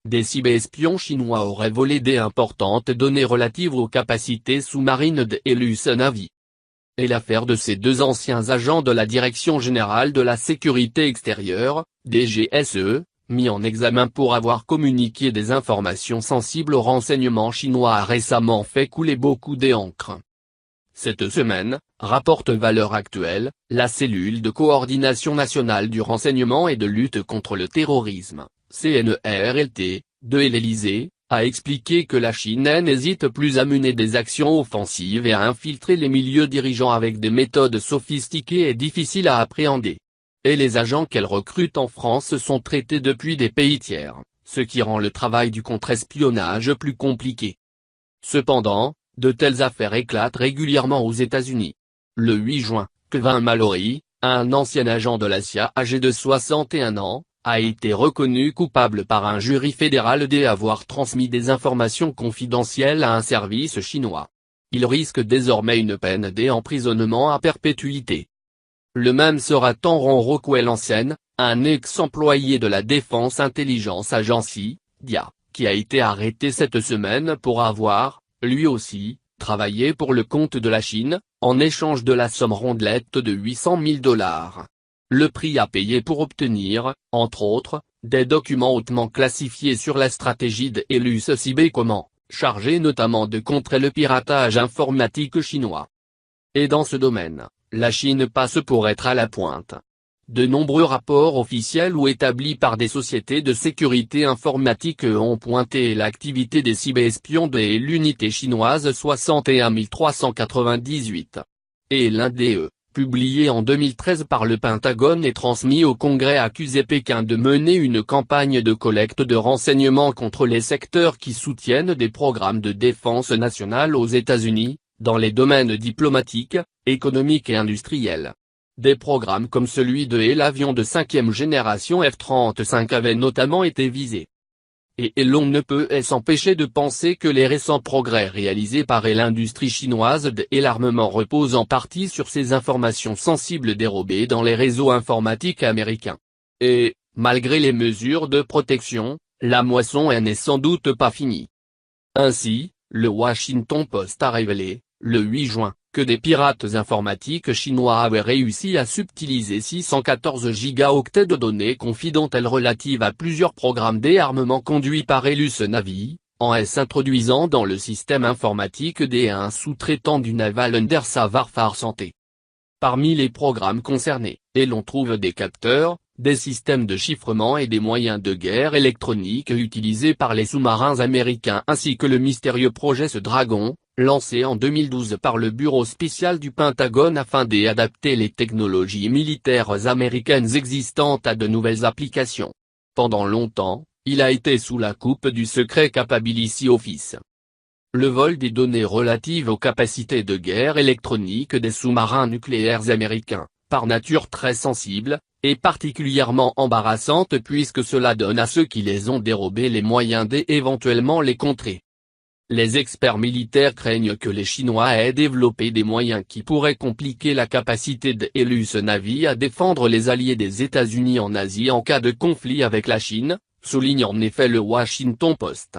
des cyberespions chinois auraient volé d'importantes données relatives aux capacités sous-marines de Helus Navy. Et l'affaire de ces deux anciens agents de la Direction générale de la sécurité extérieure, DGSE, mis en examen pour avoir communiqué des informations sensibles aux renseignements chinois a récemment fait couler beaucoup d'encre. Cette semaine, rapporte Valeurs Actuelles, la cellule de coordination nationale du renseignement et de lutte contre le terrorisme, CNERLT, de l'Élysée, a expliqué que la Chine n'hésite plus à mener des actions offensives et à infiltrer les milieux dirigeants avec des méthodes sophistiquées et difficiles à appréhender. Et les agents qu'elle recrute en France sont traités depuis des pays tiers, ce qui rend le travail du contre-espionnage plus compliqué. Cependant, de telles affaires éclatent régulièrement aux États-Unis. Le 8 juin, Kevin Mallory, un ancien agent de la CIA âgé de 61 ans, a été reconnu coupable par un jury fédéral d'avoir transmis des informations confidentielles à un service chinois. Il risque désormais une peine d'emprisonnement à perpétuité. Le même sera Tanron Rockwell-Hansen, un ex-employé de la Défense Intelligence Agency, DIA, qui a été arrêté cette semaine pour avoir, lui aussi, travaillé pour le compte de la Chine, en échange de la somme rondelette de $800 000. Le prix à payer pour obtenir, entre autres, des documents hautement classifiés sur la stratégie de Helus Cybercommand, chargé notamment de contrer le piratage informatique chinois. Et dans ce domaine, la Chine passe pour être à la pointe. De nombreux rapports officiels ou établis par des sociétés de sécurité informatique ont pointé l'activité des cyberespions de l'unité chinoise 61398. Et l'un des publié en 2013 par le Pentagone et transmis au Congrès accusait Pékin de mener une campagne de collecte de renseignements contre les secteurs qui soutiennent des programmes de défense nationale aux États-Unis, dans les domaines diplomatiques, économiques et industriels. Des programmes comme celui de l'avion de 5e génération F-35 avaient notamment été visés. Et l'on ne peut s'empêcher de penser que les récents progrès réalisés par l'industrie chinoise de l'armement reposent en partie sur ces informations sensibles dérobées dans les réseaux informatiques américains. Et, malgré les mesures de protection, la moisson n'est sans doute pas finie. Ainsi, le Washington Post a révélé, le 8 juin, que des pirates informatiques chinois avaient réussi à subtiliser 614 gigaoctets de données confidentielles relatives à plusieurs programmes d'armement conduits par Helus Navy, en s'introduisant dans le système informatique d'un sous-traitant du Naval Undersea Warfare Santé. Parmi les programmes concernés, l'on trouve des capteurs, des systèmes de chiffrement et des moyens de guerre électronique utilisés par les sous-marins américains ainsi que le mystérieux projet Dragon, lancé en 2012 par le Bureau spécial du Pentagone afin d'adapter les technologies militaires américaines existantes à de nouvelles applications. Pendant longtemps, il a été sous la coupe du Secret Capability Office. Le vol des données relatives aux capacités de guerre électronique des sous-marins nucléaires américains, par nature très sensible, est particulièrement embarrassante puisque cela donne à ceux qui les ont dérobés les moyens d'éventuellement les contrer. Les experts militaires craignent que les Chinois aient développé des moyens qui pourraient compliquer la capacité de Helus Navy à défendre les alliés des États-Unis en Asie en cas de conflit avec la Chine, souligne en effet le Washington Post.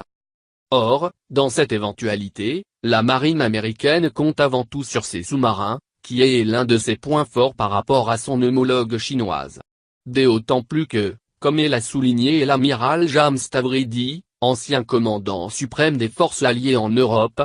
Or, dans cette éventualité, la marine américaine compte avant tout sur ses sous-marins, qui est l'un de ses points forts par rapport à son homologue chinoise. D'autant plus que, comme l'a souligné l'amiral James Stavridi, ancien commandant suprême des forces alliées en Europe,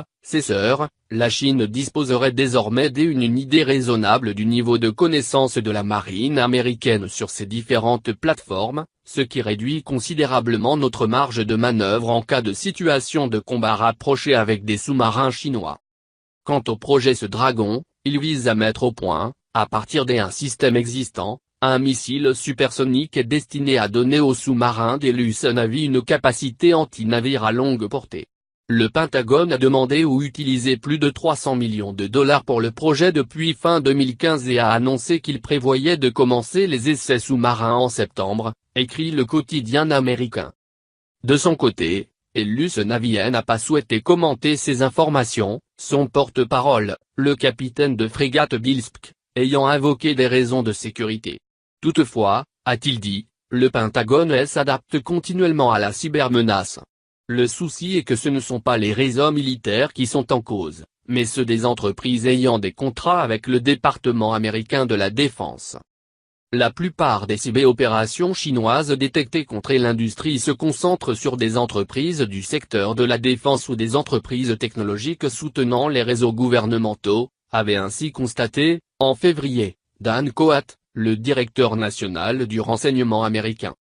la Chine disposerait désormais d'une idée raisonnable du niveau de connaissance de la marine américaine sur ces différentes plateformes, ce qui réduit considérablement notre marge de manœuvre en cas de situation de combat rapprochée avec des sous-marins chinois. Quant au projet Dragon, il vise à mettre au point, à partir d'un système existant, un missile supersonique destiné à donner aux sous-marins d'Helus Navy une capacité anti-navire à longue portée. Le Pentagone a demandé ou utilisé plus de $300 millions pour le projet depuis fin 2015 et a annoncé qu'il prévoyait de commencer les essais sous-marins en septembre, écrit le quotidien américain. De son côté, Helus Navy n'a pas souhaité commenter ces informations, son porte-parole, le capitaine de frégate Bill Spke, ayant invoqué des raisons de sécurité. Toutefois, a-t-il dit, Le Pentagone s'adapte continuellement à la cybermenace. Le souci est que ce ne sont pas les réseaux militaires qui sont en cause, mais ceux des entreprises ayant des contrats avec le département américain de la Défense. La plupart des cyberopérations chinoises détectées contre l'industrie se concentrent sur des entreprises du secteur de la défense ou des entreprises technologiques soutenant les réseaux gouvernementaux, avait ainsi constaté, en février, Dan Coat, le directeur national du renseignement américain.